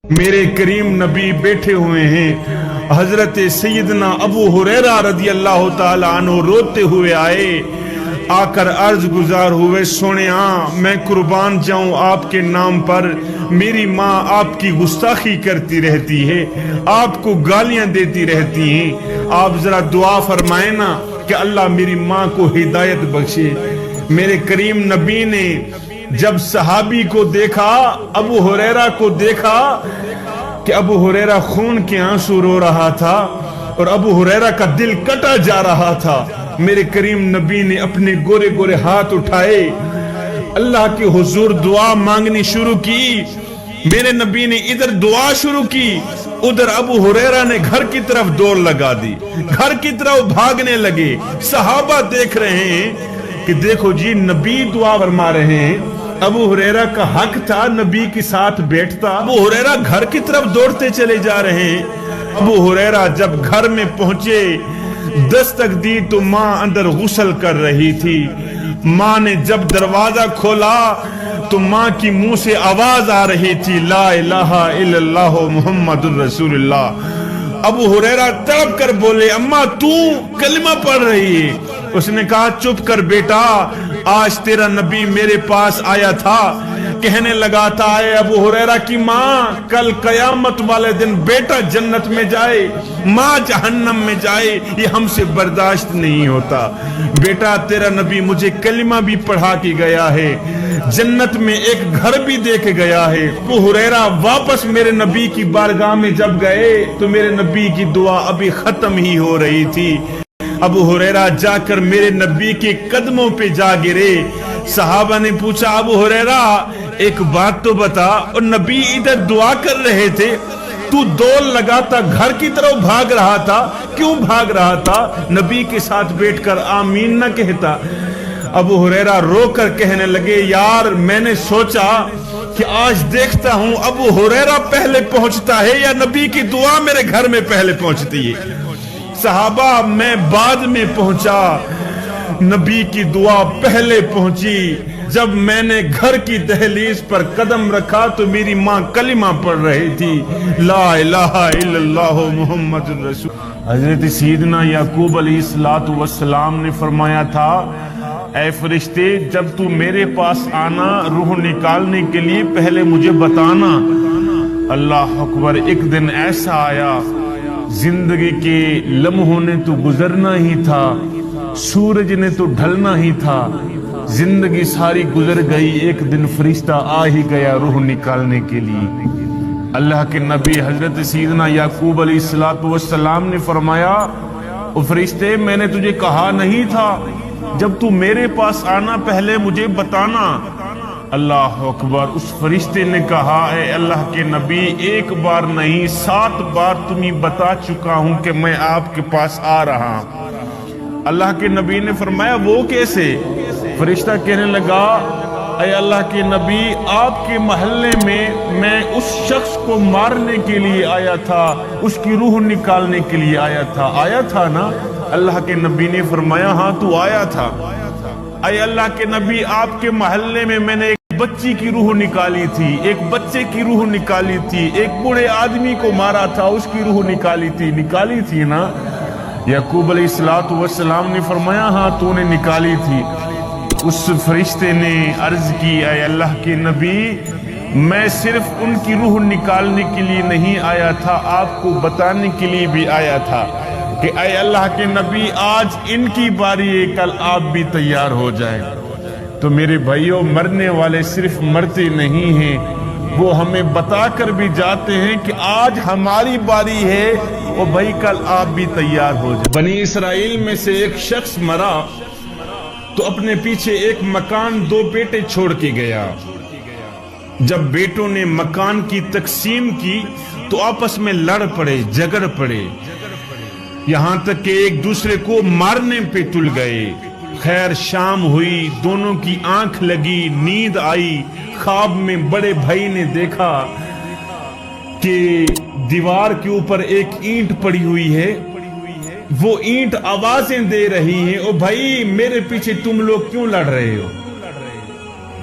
میرے کریم نبی بیٹھے ہوئے ہیں، حضرت سیدنا ابو ہریرہ رضی اللہ تعالی عنہ روتے ہوئے آئے، آ کر عرض گزار ہوئے، سونے میں قربان جاؤں آپ کے نام پر، میری ماں آپ کی گستاخی کرتی رہتی ہے، آپ کو گالیاں دیتی رہتی ہیں، آپ ذرا دعا فرمائیں نا کہ اللہ میری ماں کو ہدایت بخشے۔ میرے کریم نبی نے جب صحابی کو دیکھا، ابو ہریرہ کو دیکھا کہ ابو ہریرہ خون کے آنسو رو رہا تھا اور ابو ہریرہ کا دل کٹا جا رہا تھا، میرے کریم نبی نے اپنے گورے گورے ہاتھ اٹھائے، اللہ کے حضور دعا مانگنی شروع کی۔ میرے نبی نے ادھر دعا شروع کی، ادھر ابو ہریرہ نے گھر کی طرف دوڑ لگا دی، گھر کی طرف بھاگنے لگے۔ صحابہ دیکھ رہے ہیں کہ دیکھو جی نبی دعا فرما رہے ہیں، ابو ہریرہ کا حق تھا نبی کے ساتھ بیٹھتا، ابو ہریرہ گھر کی طرف دوڑتے چلے جا رہے ہیں۔ ابو ہریرہ جب گھر میں پہنچے، دستک دی تو ماں اندر غسل کر رہی تھی۔ ماں نے جب دروازہ کھولا تو ماں کی منہ سے آواز آ رہی تھی، لا الہ الا اللہ محمد الرسول اللہ۔ ابو ہریرہ تڑپ کر بولے، اماں تو کلمہ پڑھ رہی ہے؟ اس نے کہا چپ کر بیٹا، آج تیرا نبی میرے پاس آیا تھا، کہنے لگا تھا اے ابو ہریرہ کی ماں، کل قیامت والے دن بیٹا جنت میں جائے، ماں جہنم میں جائے، یہ ہم سے برداشت نہیں ہوتا۔ بیٹا تیرا نبی مجھے کلمہ بھی پڑھا کے گیا ہے، جنت میں ایک گھر بھی دے کے گیا ہے۔ ابو ہریرہ واپس میرے نبی کی بارگاہ میں جب گئے تو میرے نبی کی دعا ابھی ختم ہی ہو رہی تھی۔ ابو ہریرہ جا کر میرے نبی کے قدموں پہ جا گرے۔ صحابہ نے پوچھا ابو ہریرہ ایک بات تو بتا، اور نبی ادھر دعا کر رہے تھے، تو دوڑ لگاتا گھر کی طرف بھاگ رہا تھا، کیوں بھاگ رہا تھا؟ نبی کے ساتھ بیٹھ کر آمین نہ کہتا؟ ابو ہریرہ رو کر کہنے لگے، یار میں نے سوچا کہ آج دیکھتا ہوں ابو ہریرہ پہلے پہنچتا ہے یا نبی کی دعا میرے گھر میں پہلے پہنچتی ہے۔ صحابہ میں بعد میں پہنچا، نبی کی دعا پہلے پہنچی۔ جب میں نے گھر کی دہلیز پر قدم رکھا تو میری ماں کلمہ پڑھ رہی تھی، لا الہ الا اللہ محمد الرسول۔ حضرت سیدنا یعقوب علیہ السلام نے فرمایا تھا، اے فرشتے جب تو میرے پاس آنا روح نکالنے کے لیے پہلے مجھے بتانا۔ اللہ اکبر، ایک دن ایسا آیا، زندگی کے لمحوں نے تو گزرنا ہی تھا، سورج نے تو ڈھلنا ہی تھا، زندگی ساری گزر گئی، ایک دن فرشتہ آ ہی گیا روح نکالنے کے لیے۔ اللہ کے نبی حضرت سیدنا یعقوب علیہ السلام نے فرمایا، او فرشتے میں نے تجھے کہا نہیں تھا جب تو میرے پاس آنا پہلے مجھے بتانا؟ اللہ اکبر، اس فرشتے نے کہا، اے اللہ کے نبی ایک بار نہیں 7 بار تمہیں بتا چکا ہوں کہ میں آپ کے پاس آ رہا ہوں۔ اللہ کے نبی نے فرمایا وہ کیسے؟ فرشتہ کہنے لگا، اے اللہ کے نبی آپ کے محلے میں اس شخص کو مارنے کے لیے آیا تھا، اس کی روح نکالنے کے لیے آیا تھا نا؟ اللہ کے نبی نے فرمایا ہاں تو آیا تھا۔ اے اللہ کے نبی آپ کے محلے میں نے ایک بچی کی روح نکالی تھی، ایک بچے کی روح نکالی تھی، ایک بوڑھے آدمی کو مارا تھا اس کی روح نکالی تھی نا؟ یعقوب علیہ السلام نے فرمایا ہاں تو نے نکالی تھی۔ اس فرشتے نے عرض کی، اے اللہ کے نبی میں صرف ان کی روح نکالنے کے لیے نہیں آیا تھا، آپ کو بتانے کے لیے بھی آیا تھا کہ اے اللہ کے نبی آج ان کی باری ہے، کل آپ بھی تیار ہو جائیں۔ تو میرے بھائیوں، مرنے والے صرف مرتے نہیں ہیں، وہ ہمیں بتا کر بھی جاتے ہیں کہ آج ہماری باری ہے، وہ بھائی کل آپ بھی تیار ہو جائیں۔ بنی اسرائیل میں سے ایک شخص مرا تو اپنے پیچھے ایک مکان 2 بیٹے چھوڑ کے گیا۔ جب بیٹوں نے مکان کی تقسیم کی تو آپس میں لڑ پڑے، جھگڑ پڑے، یہاں تک کہ ایک دوسرے کو مارنے پہ تل گئے۔ خیر شام ہوئی، دونوں کی آنکھ لگی، نیند آئی، خواب میں بڑے بھائی نے دیکھا کہ دیوار کے اوپر ایک اینٹ پڑی ہوئی ہے، وہ اینٹ آوازیں دے رہی ہیں، او بھائی میرے پیچھے تم لوگ کیوں لڑ رہے ہو؟